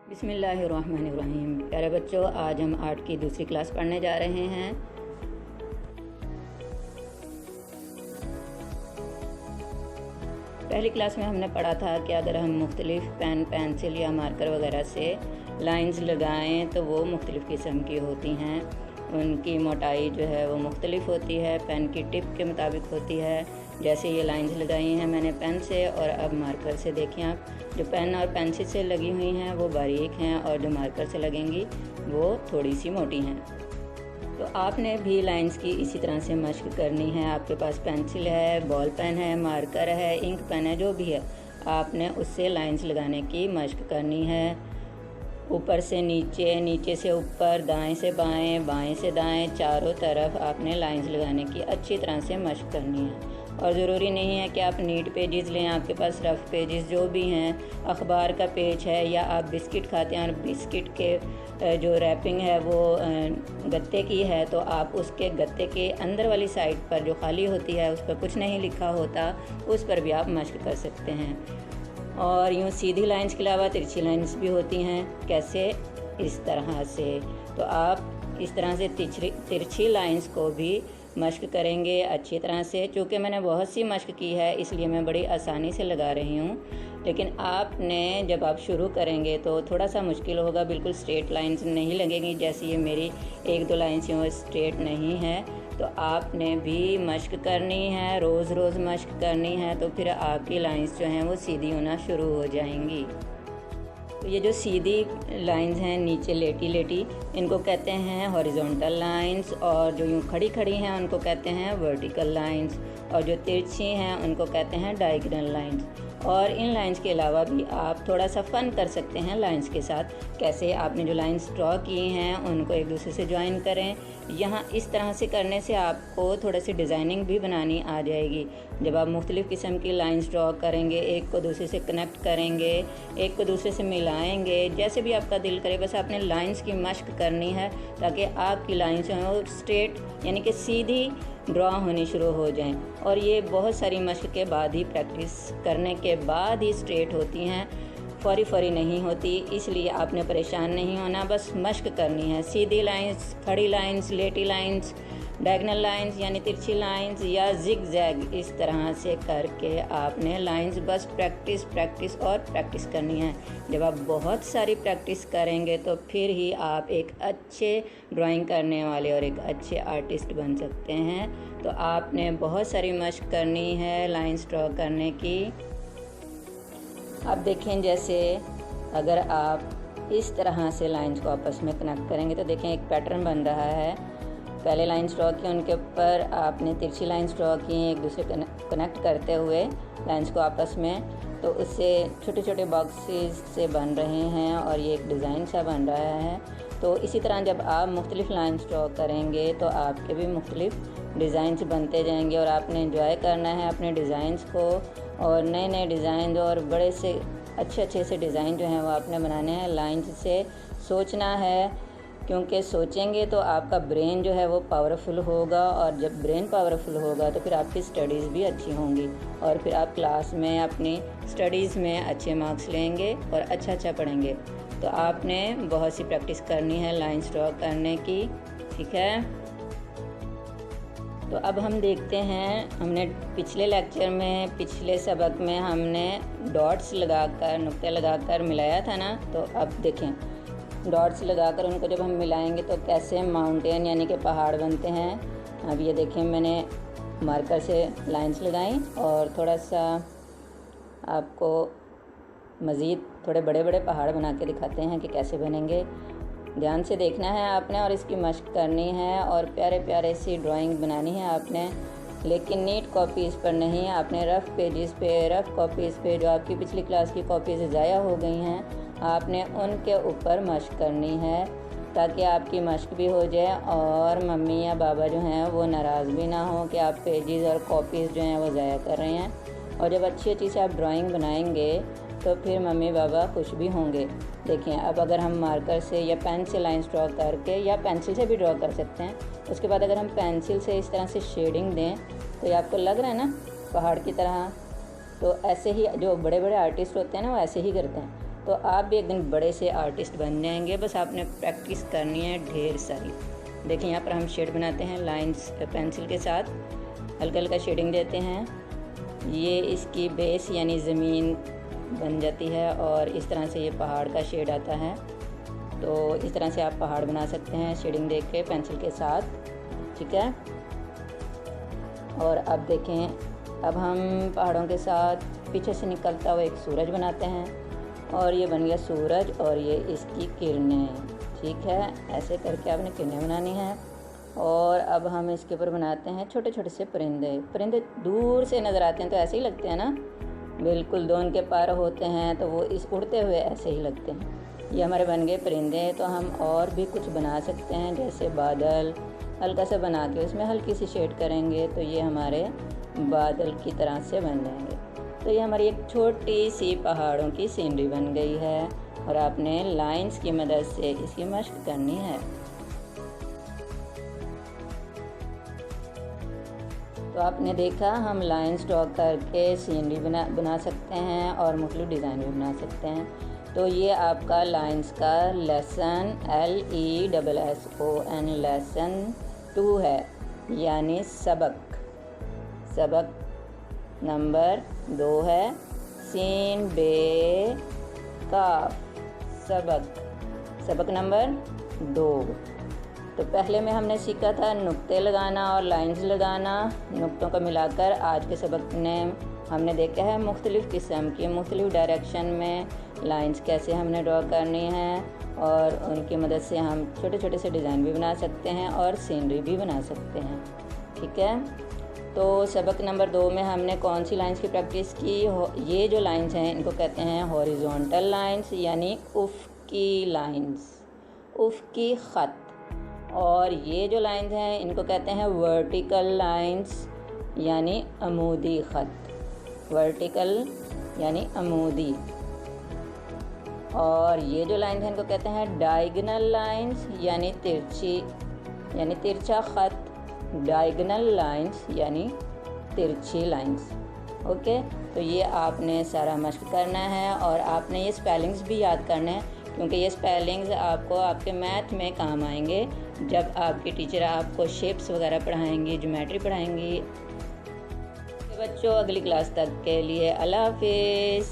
बिस्मिल्लाहिर्रहमानिर्रहीम। प्यारे बच्चों, आज हम आर्ट की दूसरी क्लास पढ़ने जा रहे हैं। पहली क्लास में हमने पढ़ा था कि अगर हम मुख्तलिफ़ पेन, पेंसिल या मार्कर वगैरह से लाइंस लगाएं तो वो मुख्तलिफ़ किस्म की होती हैं। उनकी मोटाई जो है वो मुख्तलिफ़ होती है, पेन की टिप के मुताबिक होती है। जैसे ये लाइंस लगाई हैं मैंने पेन से और अब मार्कर से। देखें आप, जो पेन और पेंसिल से लगी हुई हैं वो बारीक हैं और जो मार्कर से लगेंगी वो थोड़ी सी मोटी हैं। तो आपने भी लाइंस की इसी तरह से मशक करनी है। आपके पास पेंसिल है, बॉल पेन है, मार्कर है, इंक पेन है, जो भी है, आपने उससे लाइंस लगाने की मशक करनी है। ऊपर से नीचे, नीचे से ऊपर, दाएं से बाएं, बाएं से दाएं, चारों तरफ आपने लाइंस लगाने की अच्छी तरह से मशक करनी है। और ज़रूरी नहीं है कि आप नीट पेजेस लें, आपके पास रफ़ पेजेस जो भी हैं, अखबार का पेज है, या आप बिस्किट खाते हैं और बिस्किट के जो रैपिंग है वो गत्ते की है, तो आप उसके गत्ते के अंदर वाली साइड पर जो खाली होती है उस पर कुछ नहीं लिखा होता, उस पर भी आप मशक कर सकते हैं। और यूँ सीधी लाइंस के अलावा तिरछी लाइंस भी होती हैं। कैसे? इस तरह से। तो आप इस तरह से तिरछी लाइंस को भी मशक करेंगे अच्छी तरह से। चूँकि मैंने बहुत सी मशक की है इसलिए मैं बड़ी आसानी से लगा रही हूँ, लेकिन आपने जब आप शुरू करेंगे तो थोड़ा सा मुश्किल होगा। बिल्कुल स्ट्रेट लाइंस नहीं लगेंगी, जैसे ये मेरी एक दो लाइंस वो स्ट्रेट नहीं है। तो आपने भी मशक करनी है, रोज़ रोज़ मशक करनी है, तो फिर आपकी लाइंस जो हैं वो सीधी होना शुरू हो जाएंगी। तो ये जो सीधी लाइंस हैं नीचे लेटी लेटी, इनको कहते हैं हॉरिजॉन्टल लाइंस, और जो यूँ खड़ी खड़ी हैं उनको कहते हैं वर्टिकल लाइंस, और जो तिरछी हैं उनको कहते हैं डायगोनल लाइंस। और इन लाइंस के अलावा भी आप थोड़ा सा फ़न कर सकते हैं लाइंस के साथ। कैसे? आपने जो लाइंस ड्रॉ की हैं उनको एक दूसरे से ज्वाइन करें। यहाँ इस तरह से करने से आपको थोड़ा सी डिज़ाइनिंग भी बनानी आ जाएगी। जब आप मुख्तलिफ़ किस्म की लाइंस ड्रॉ करेंगे, एक को दूसरे से कनेक्ट करेंगे, एक को दूसरे से मिलाएंगे, जैसे भी आपका दिल करे, बस आपने लाइंस की मशक करनी है ताकि आपकी लाइंस जो हैं वो स्ट्रेट यानी कि सीधी ड्रॉ होनी शुरू हो जाएं। और ये बहुत सारी मशक के बाद ही, प्रैक्टिस करने के बाद ही स्ट्रेट होती हैं, फौरी फौरी नहीं होती। इसलिए आपने परेशान नहीं होना, बस मशक करनी है। सीधी लाइंस, खड़ी लाइंस, लेटी लाइंस, डायगोनल लाइंस यानी तिरछी लाइंस, या जिग जैग, इस तरह से करके आपने लाइंस बस प्रैक्टिस प्रैक्टिस और प्रैक्टिस करनी है। जब आप बहुत सारी प्रैक्टिस करेंगे तो फिर ही आप एक अच्छे ड्राइंग करने वाले और एक अच्छे आर्टिस्ट बन सकते हैं। तो आपने बहुत सारी मशक करनी है लाइंस ड्रॉ करने की। अब देखें, जैसे अगर आप इस तरह से लाइंस को आपस में कनेक्ट करेंगे तो देखें एक पैटर्न बन रहा है। पहले लाइंस ड्रॉ की, उनके ऊपर आपने तिरछी लाइंस ड्रॉ की एक दूसरे कनेक्ट करते हुए लाइंस को आपस में, तो उससे छोटे छोटे बॉक्सेस से बन रहे हैं और ये एक डिज़ाइन सा बन रहा है। तो इसी तरह जब आप मुख्तलिफ़ लाइंस ड्रॉ करेंगे तो आपके भी मुख्तलिफ़ डिज़ाइंस बनते जाएंगे, और आपने एंजॉय करना है अपने डिज़ाइंस को, और नए नए डिज़ाइन और बड़े से अच्छे से डिज़ाइन जो हैं वो आपने बनाने हैं। लाइंस से सोचना है, क्योंकि सोचेंगे तो आपका ब्रेन जो है वो पावरफुल होगा, और जब ब्रेन पावरफुल होगा तो फिर आपकी स्टडीज़ भी अच्छी होंगी, और फिर आप क्लास में अपनी स्टडीज़ में अच्छे मार्क्स लेंगे और अच्छा पढ़ेंगे। तो आपने बहुत सी प्रैक्टिस करनी है लाइंस ड्रॉ करने की, ठीक है। तो अब हम देखते हैं, हमने पिछले लेक्चर में, पिछले सबक में हमने डॉट्स लगाकर, नुक्ते लगाकर मिलाया था ना। तो अब देखें, डॉट्स लगाकर उनको जब हम मिलाएंगे तो कैसे माउंटेन यानी कि पहाड़ बनते हैं। अब ये देखें, मैंने मार्कर से लाइंस लगाई और थोड़ा सा आपको मज़ीद थोड़े बड़े बड़े पहाड़ बना के दिखाते हैं कि कैसे बनेंगे। ध्यान से देखना है आपने और इसकी मशक करनी है, और प्यारे प्यारे सी ड्राइंग बनानी है आपने, लेकिन नीट कॉपीज़ पर नहीं। आपने रफ़ पेजेस पे, रफ़ कॉपीज़ पे, जो आपकी पिछली क्लास की कॉपीज़ ज़ाया हो गई हैं, आपने उनके ऊपर मशक करनी है ताकि आपकी मशक भी हो जाए और मम्मी या बाबा जो हैं वो नाराज़ भी ना हो कि आप पेजेस और कॉपीज़ जो हैं वो ज़ाया कर रहे हैं। और जब अच्छी से आप ड्राइंग बनाएंगे तो फिर मम्मी बाबा खुश भी होंगे। देखिए, अब अगर हम मार्कर से या पेन से लाइंस ड्रॉ करके, या पेंसिल से भी ड्रॉ कर सकते हैं, उसके बाद अगर हम पेंसिल से इस तरह से शेडिंग दें तो ये आपको लग रहा है ना पहाड़ की तरह। तो ऐसे ही जो बड़े बड़े आर्टिस्ट होते हैं ना वो ऐसे ही करते हैं। तो आप भी एक दिन बड़े से आर्टिस्ट बन जाएंगे। बस आपने प्रैक्टिस करनी है ढेर सारी। देखिए यहाँ पर हम शेड बनाते हैं लाइंस पेंसिल के साथ, हल्का हल्का शेडिंग देते हैं। ये इसकी बेस यानी ज़मीन बन जाती है और इस तरह से ये पहाड़ का शेड आता है। तो इस तरह से आप पहाड़ बना सकते हैं शेडिंग देख के पेंसिल के साथ, ठीक है। और अब देखें, अब हम पहाड़ों के साथ पीछे से निकलता हुआ एक सूरज बनाते हैं और ये बन गया सूरज और ये इसकी किरणें, ठीक है। ऐसे करके आपने किरणें बनानी हैं। और अब हम इसके ऊपर बनाते हैं छोटे छोटे से परिंदे। परिंदे दूर से नज़र आते हैं तो ऐसे ही लगते हैं ना, बिल्कुल दो उनके पर होते हैं तो वो इस उड़ते हुए ऐसे ही लगते हैं। ये हमारे बन गए परिंदे। तो हम और भी कुछ बना सकते हैं, जैसे बादल हल्का सा बना के उसमें हल्की सी शेड करेंगे तो ये हमारे बादल की तरह से बन जाएंगे। तो ये हमारी एक छोटी सी पहाड़ों की सीनरी बन गई है और आपने लाइंस की मदद से इसकी मशक करनी है। तो आपने देखा हम लाइंस ड्रॉ करके सीनरी बना सकते हैं और मुख्तलिफ डिज़ाइन भी बना सकते हैं। तो ये आपका लाइंस का लेसन LESSON लेसन 2 है, यानी सबक नंबर 2 है। सीन बे काफ सबक नंबर 2। तो पहले में हमने सीखा था नुक्ते लगाना और लाइंस लगाना। नुक्तों को मिलाकर आज के सबक ने हमने देखा है मुख्तलिफ़ किस्म की मुख्तलिफ़ डायरेक्शन में लाइंस कैसे हमने ड्रॉ करनी है और उनकी मदद से हम छोटे छोटे से डिज़ाइन भी बना सकते हैं और सीनरी भी बना सकते हैं, ठीक है। तो सबक नंबर 2 में हमने कौन सी लाइंस की प्रैक्टिस की? ये जो लाइंस हैं इनको कहते हैं हॉरिजॉन्टल लाइंस यानी उफ़क़ी लाइंस, उफ़क़ी ख़त। और ये जो लाइंस हैं इनको कहते हैं वर्टिकल लाइंस यानी अमूदी ख़त, वर्टिकल यानी अमूदी। और ये जो लाइंस हैं इनको कहते हैं डायगोनल लाइंस यानी तिरछी, यानी तिरछा ख़त। डायगोनल लाइंस यानी तिरछी लाइंस, ओके। तो ये आपने सारा मशक करना है और आपने ये स्पेलिंग्स भी याद करने हैं, क्योंकि ये स्पेलिंग्स आपको आपके मैथ में काम आएंगे जब आपकी टीचर आपको शेप्स वगैरह पढ़ाएंगी, ज्योमेट्री पढ़ाएंगी। बच्चों अगली क्लास तक के लिए अल्लाह हाफिज़।